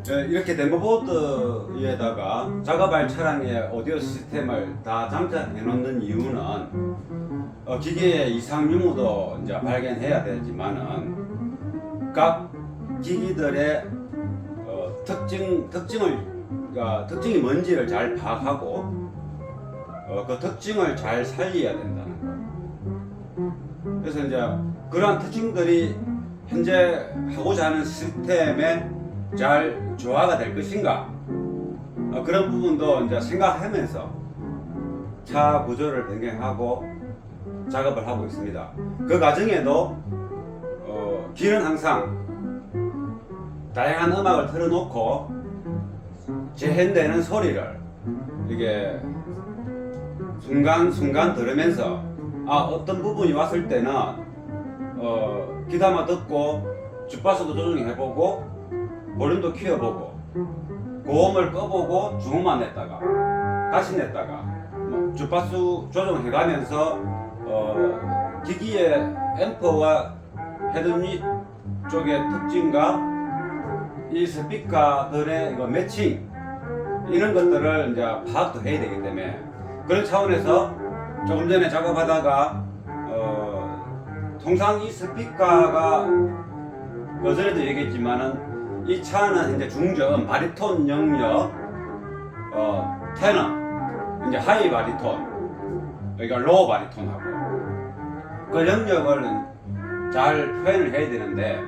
이렇게 댐버보드에다가 작업할 차량의 오디오 시스템을 다 장착해 놓는 이유는 기계의 이상 유무도 이제 발견해야 되지만은 각 기기들의 특징이 뭔지를 잘 파악하고 그 특징을 잘 살려야 된다는 거. 그래서 이제 그러한 특징들이 현재 하고자 하는 시스템에 잘 조화가 될 것인가, 그런 부분도 이제 생각하면서 차 구조를 변경하고 작업을 하고 있습니다. 그 과정에도 길은 항상 다양한 음악을 틀어놓고 재현되는 소리를 이게 순간순간 들으면서 어떤 부분이 왔을 때는 귀담아 듣고 주파수도 조정해보고 볼륨도 키워보고 고음을 꺼보고 중음만 냈다가 다시 냈다가 주파수 조정해가면서 기기의 앰프와 헤드유닛 쪽의 특징과 이 스피커들의 매칭, 이런 것들을 이제 파악도 해야 되기 때문에, 그런 차원에서 조금 전에 작업하다가 통상 이 스피커가 그전에도 얘기했지만은 이 차는 현재 중저음 바리톤 영역, 테너, 이제 하이 바리톤, 그러니까 로우 바리톤하고 그 영역을 잘 표현을 해야 되는데,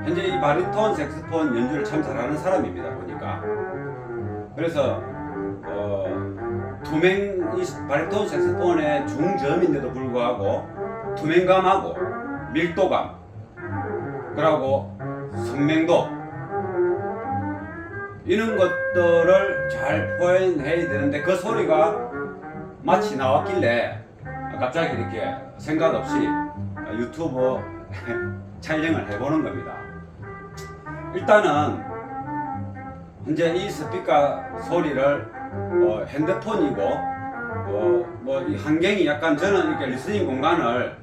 현재 이 바리톤 색소폰 연주를 참 잘하는 사람입니다 보니까. 그래서 이 바리톤 색소폰의 중저음인데도 불구하고 투명감하고 밀도감, 그리고 선명도, 이런 것들을 잘 표현해야 되는데 그 소리가 마치 나왔길래 갑자기 이렇게 생각 없이 유튜브 촬영을 해보는 겁니다. 일단은 현재 이 스피커 소리를 핸드폰이고 이 환경이 약간, 저는 이렇게 리스닝 공간을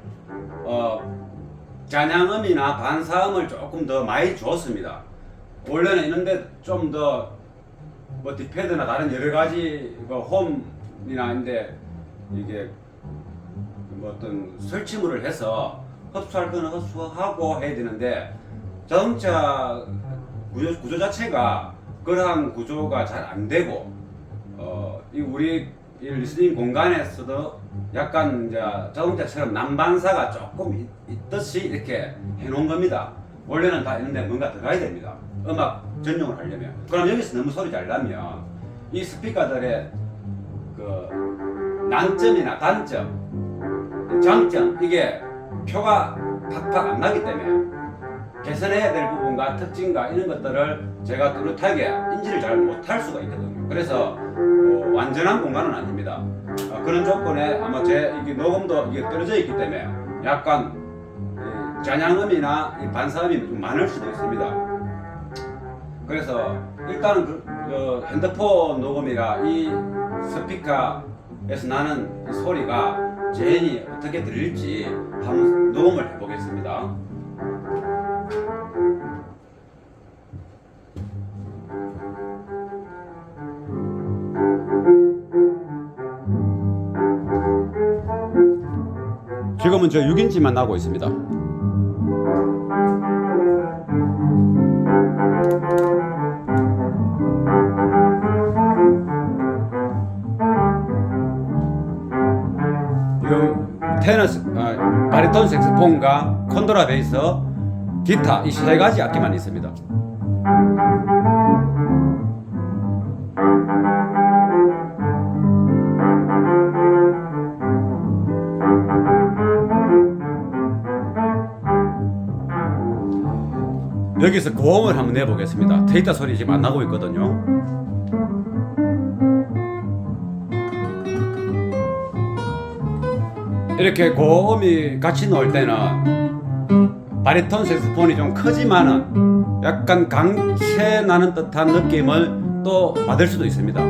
잔향음이나 반사음을 조금 더 많이 주었습니다. 원래는 있는데 좀 더 디패드나 다른 여러 가지 홈이나 인데 이게 어떤 설치물을 해서 흡수할 거는 흡수하고 해야 되는데, 자동차 구조 자체가 그러한 구조가 잘 안 되고 우리 이 리스닝 공간에서도 약간 이제 자동차처럼 난반사가 조금 있듯이 이렇게 해놓은 겁니다. 원래는 다 있는데 뭔가 들어가야 됩니다. 음악 전용을 하려면. 그럼 여기서 너무 소리 잘 나면 이 스피커들의 그 난점이나 단점, 장점, 이게 표가 팍팍 안 나기 때문에 개선해야 될 부분과 특징과 이런 것들을 제가 뚜렷하게 인지를 잘 못할 수가 있거든요. 그래서 완전한 공간은 아닙니다. 그런 조건에 아마 이게 녹음도 이게 떨어져 있기 때문에 약간 잔향음이나 반사음이 좀 많을 수도 있습니다. 그래서 일단은 핸드폰 녹음이라 이 스피커에서 나는 이 소리가 재현이 어떻게 들릴지 한번 녹음을 해보겠습니다. 지금은 저 6인치만 나고 있습니다. 바리톤 색소폰과 콘트라 베이스, 기타, 이 세 가지 악기만 있습니다. 여기서 고음을 한번 내보겠습니다. 데이터 소리 지금 안 나고 있거든요. 이렇게 고음이 같이 나올 때는 바리톤 색소폰이 좀 크지만은 약간 강체 나는 듯한 느낌을 또 받을 수도 있습니다.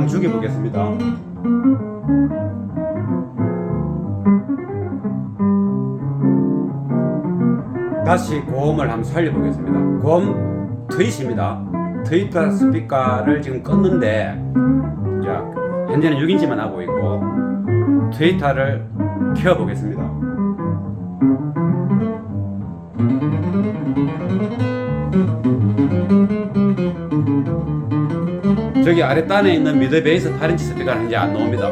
한번 죽여보겠습니다. 다시 고음을 한번 살려보겠습니다. 고음 트윗입니다. 트위터 스피커를 지금 껐는데, 자, 현재는 6인치만 하고 있고, 트위터를 켜보겠습니다. 저기 아랫단에 있는 미드 베이스 8인치 스피커는 현재 안 나옵니다.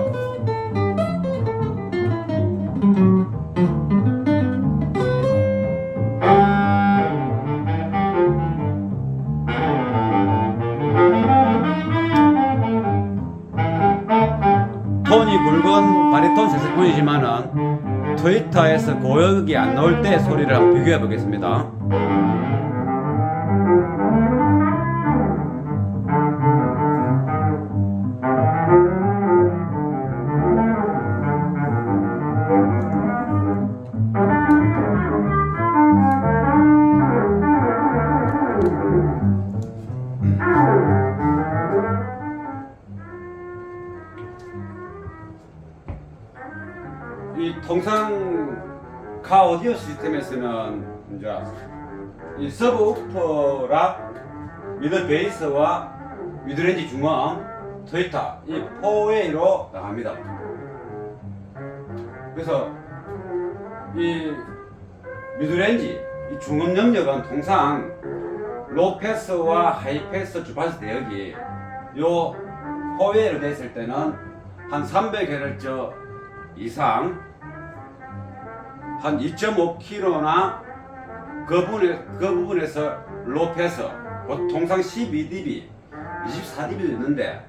톤이 굵은 바리톤 색소폰이지만은 트위터에서 고역이 안 나올 때 소리를 한번 비교해 보겠습니다. 이 통상 카 오디오 시스템에서는 이제 이 서브 우퍼라 미드 베이스와 미드레인지 중앙 트위터 이 4웨이로 나갑니다. 그래서 이 미드레인지 이 중음 영역은 통상 로 패스와 하이 패스 주파수 대역이 요 4웨이로 됐을 때는 한 300Hz 이상 한 2.5kHz나 그 부분에서 로 패스 통상 12dB, 24dB도 있는데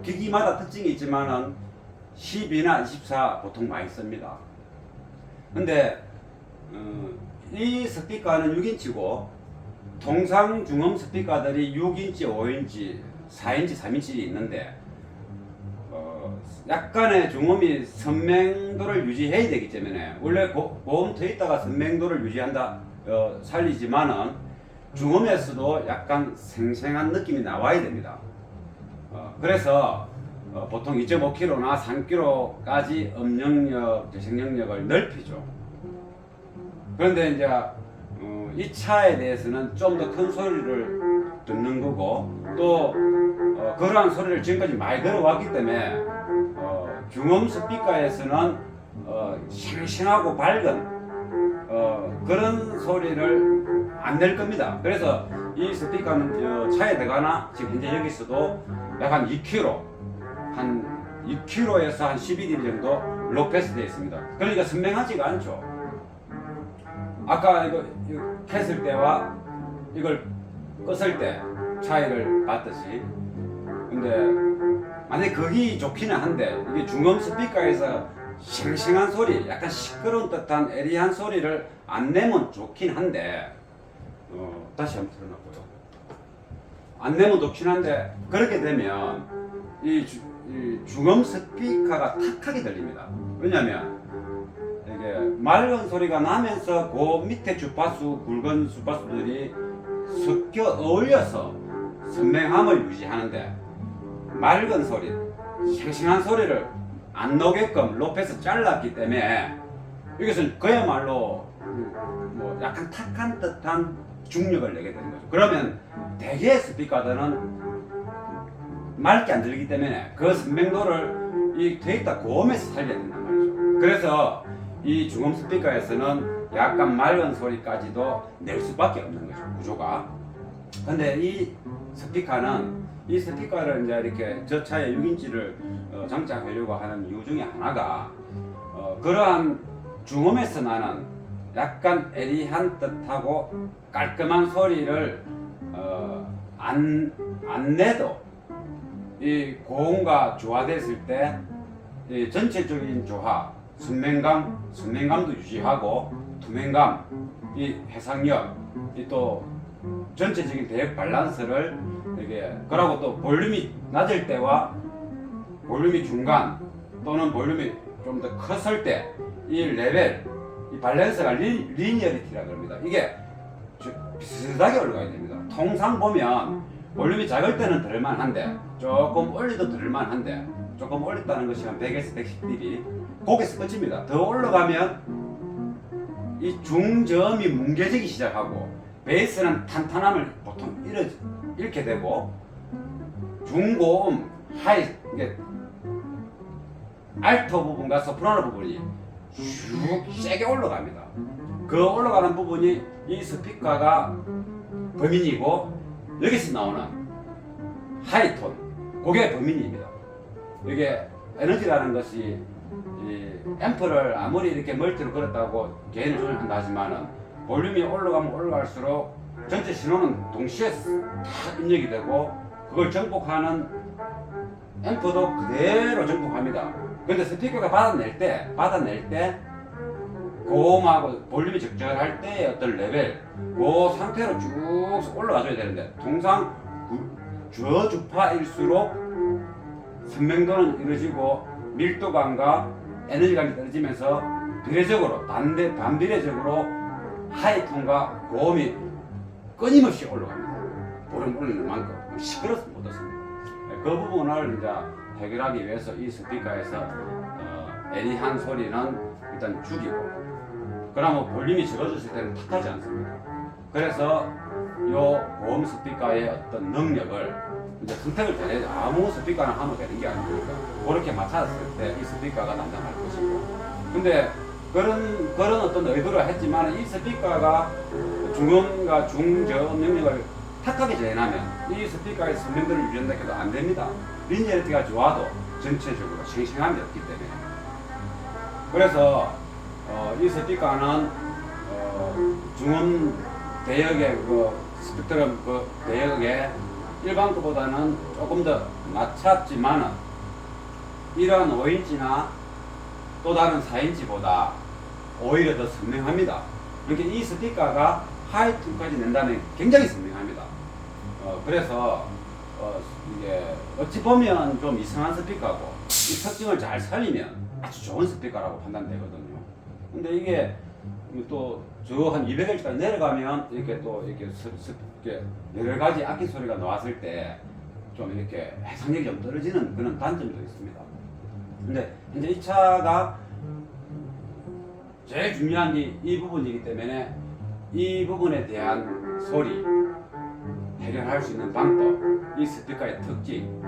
기기마다 특징이 있지만은 12나 24 보통 많이 씁니다. 근데 이 스피커는 6인치고 통상 중음 스피커들이 6인치, 5인치, 4인치, 3인치 있는데 약간의 중음이 선명도를 유지해야 되기 때문에 원래 고음 트위터가 선명도를 유지한다 살리지만은 중음에서도 약간 생생한 느낌이 나와야 됩니다. 그래서 보통 2.5kHz나 3kHz까지 음영역, 재생영역을 넓히죠. 그런데 이제 이 차에 대해서는 좀 더 큰 소리를 듣는 거고 또 그러한 소리를 지금까지 많이 들어왔기 때문에 중음 스피커에서는 싱싱하고 밝은 그런 소리를 안 낼 겁니다. 그래서 이 스피커는 차에 들어가나 지금 현재 여기서도 약 한 2kg, 한 2kg에서 한 12dB 정도 로 패스 되어 있습니다. 그러니까 선명하지가 않죠. 아까 이거 켰을 때와 이걸 껐을 때 차이를 봤듯이. 근데 만약에 극이 좋기는 한데 이게 중음 스피커에서 싱싱한 소리, 약간 시끄러운 듯한 에리한 소리를 안 내면 좋긴 한데 다시 한번 틀어놨고요. 안 내면 좋긴 한데 그렇게 되면 이 중음 스피커가 탁하게 들립니다. 왜냐면 이게 맑은 소리가 나면서 그 밑에 주파수, 굵은 주파수들이 섞여 어울려서 선명함을 유지하는데 맑은 소리, 싱싱한 소리를 안 나오게끔 로패스 잘랐기 때문에 이것은 그야말로 뭐 약간 탁한 듯한 중력을 내게 되는 거죠. 그러면 대개의 스피커들은 맑게 안 들리기 때문에 그 선명도를 이 트위터 고음에서 살려야 된단 말이죠. 그래서 이 중음 스피커에서는 약간 맑은 소리까지도 낼 수밖에 없는 거죠, 구조가. 근데 이 스피커를 이제 이렇게 저 차에 6인치를 장착하려고 하는 이유 중에 하나가 그러한 중음에서 나는 약간 에리한 듯하고 깔끔한 소리를 안 내도 이 고음과 조화됐을 때 이 전체적인 조화, 선명감도 유지하고 투명감, 이 해상력, 이 또 전체적인 대역 밸런스를 이게 그러고 또 볼륨이 낮을 때와 볼륨이 중간 또는 볼륨이 좀 더 컸을 때 이 레벨, 이 밸런스가 리니어리티라고 합니다. 이게 비슷하게 올라가야 됩니다. 통상 보면 볼륨이 작을 때는 들을만한데 조금 올려도 들을만한데 조금 올렸다는 것이 한 100에서 110dB 거기서 끝입니다. 더 올라가면 이 중저음이 뭉개지기 시작하고 베이스는 탄탄함을 보통 잃게 되고 중고음, 하이, 이게 알토 부분과 소프라노 부분이 쭉 세게 올라갑니다. 그 올라가는 부분이 이 스피커가 범인이고 여기서 나오는 하이톤, 그게 범인입니다. 이게 에너지라는 것이 이 앰프를 아무리 이렇게 멀티로 걸었다고 게인을 조절한다 하지만은 볼륨이 올라가면 올라갈수록 전체 신호는 동시에 다 입력이 되고 그걸 정복하는 앰프도 그대로 정복합니다. 근데 스피커가 받아낼 때 고음하고 볼륨이 적절할 때의 어떤 레벨 그 상태로 쭉 올라가줘야 되는데 통상 저주파일수록 선명도는 이루어지고 밀도감과 에너지감이 떨어지면서 비례적으로 반비례적으로 하이톤과 고음이 끊임없이 올라갑니다. 볼륨 올리는 만큼 시끄러워서 못 얻습니다. 그 부분을 이제 해결하기 위해서 이 스피커에서 애니한 소리는 일단 죽이고 그러면 볼륨이 적어졌을 때는 탓하지 않습니다. 그래서 이 고음 스피커의 어떤 능력을 이제 선택을 잘해야죠. 아무 스피커나 하면 되는 게 아니니까 그렇게 맞췄을 때 이 스피커가 담당할 것이고 근데 그런 어떤 의도를 했지만 이 스피커가 중음과 중저음 능력을 탁하게 재현하면 이 스피커의 선명도를 유지한다 해도 안 됩니다. 리니어리티가 좋아도 전체적으로 싱싱함이 없기 때문에 그래서 이 스피커는 중음 대역의 그 스펙트럼 그 대역의 일반 것보다는 조금 더 낮췄지만은 이러한 5인치나 또 다른 4인치보다 오히려 더 선명합니다. 그러니까 이 스피커가 하이톤까지 낸다면 굉장히 선명합니다. 그래서 이게 어찌 보면 좀 이상한 스피커고 이 특징을 잘 살리면 아주 좋은 스피커라고 판단되거든요. 근데 이게 또 저 한 200Hz까지 내려가면 이렇게 또 이렇게 여러 가지 악기 소리가 나왔을 때 좀 이렇게 해상력이 좀 떨어지는 그런 단점도 있습니다. 근데 이제 이 차가 제일 중요한 게 이 부분이기 때문에 이 부분에 대한 소리 해결할 수 있는 방법, 이 스피커의 특징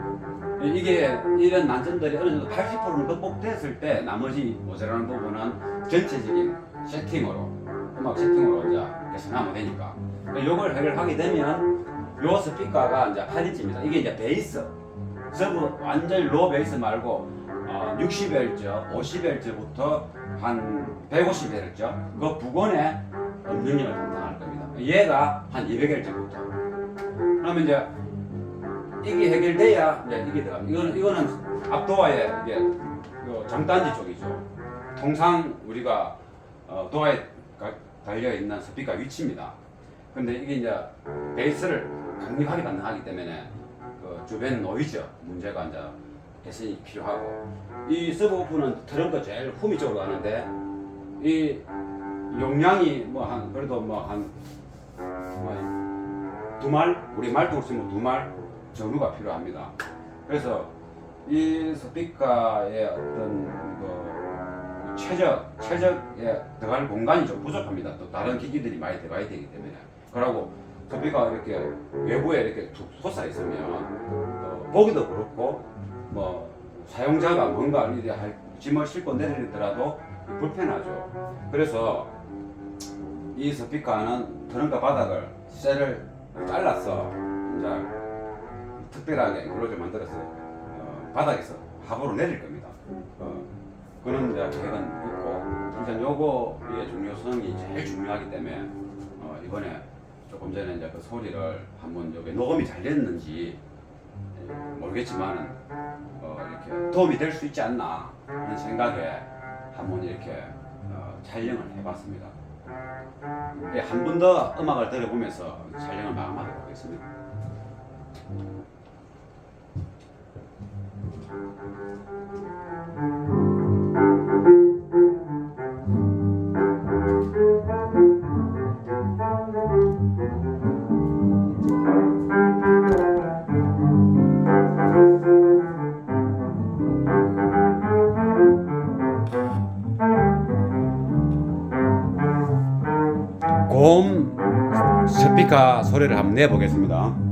이게 이런 난점들이 어느 정도 80%는 극복됐을 때 나머지 모자라는 부분은 전체적인 세팅으로 음악 세팅으로 이제 개선하면 되니까 이걸 해결하게 되면 요 스피커가 이제 8인치입니다. 이게 이제 베이스 서브 완전히 로우 베이스 말고 60Hz, 50Hz부터 한 150Hz 그 부근에 음능력을 담당할 겁니다. 얘가 한 200Hz부터 그러면 이제 이게 해결돼야 이제 이게 들어가. 이거는 앞도어에 이게 장단지 쪽이죠. 통상 우리가 도어에 달려 있는 스피커 위치입니다. 근데 이게 이제 베이스를 강력하게 담당하기 때문에 그 주변 노이즈 문제가 이제 개선이 필요하고 이 서브우프는 트렁크 제일 후미 쪽으로 가는데 이 용량이 뭐 한 그래도 뭐 한 두 말 우리 말뚝으로 치면 2말 전후가 필요합니다. 그래서 이 스피커의 어떤 그 최적에 들어갈 공간이 좀 부족합니다. 또 다른 기기들이 많이 들어가야 되기 때문에. 그러고 스피커가 이렇게 외부에 이렇게 툭 솟아 있으면 보기도 그렇고 뭐 사용자가 뭔가 이렇게 짐을 싣고 내리더라도 불편하죠. 그래서 이 스피커는 트렁크 바닥을 셀을 잘라서 이제 특별하게 그렇게 만들어서 바닥에서 하부로 내릴 겁니다. 그런 이제 계획은 있고, 일단 요거의 중요성이 제일 중요하기 때문에 이번에 조금 전에 이제 그 소리를 한번 여기 녹음이 잘 됐는지 모르겠지만은 이렇게 도움이 될 수 있지 않나 하는 생각에 한번 이렇게 촬영을 해봤습니다. 한 번 더 음악을 들어보면서 촬영을 마감하도록 하겠습니다. 홈 스피커 소리를 한번 내보겠습니다.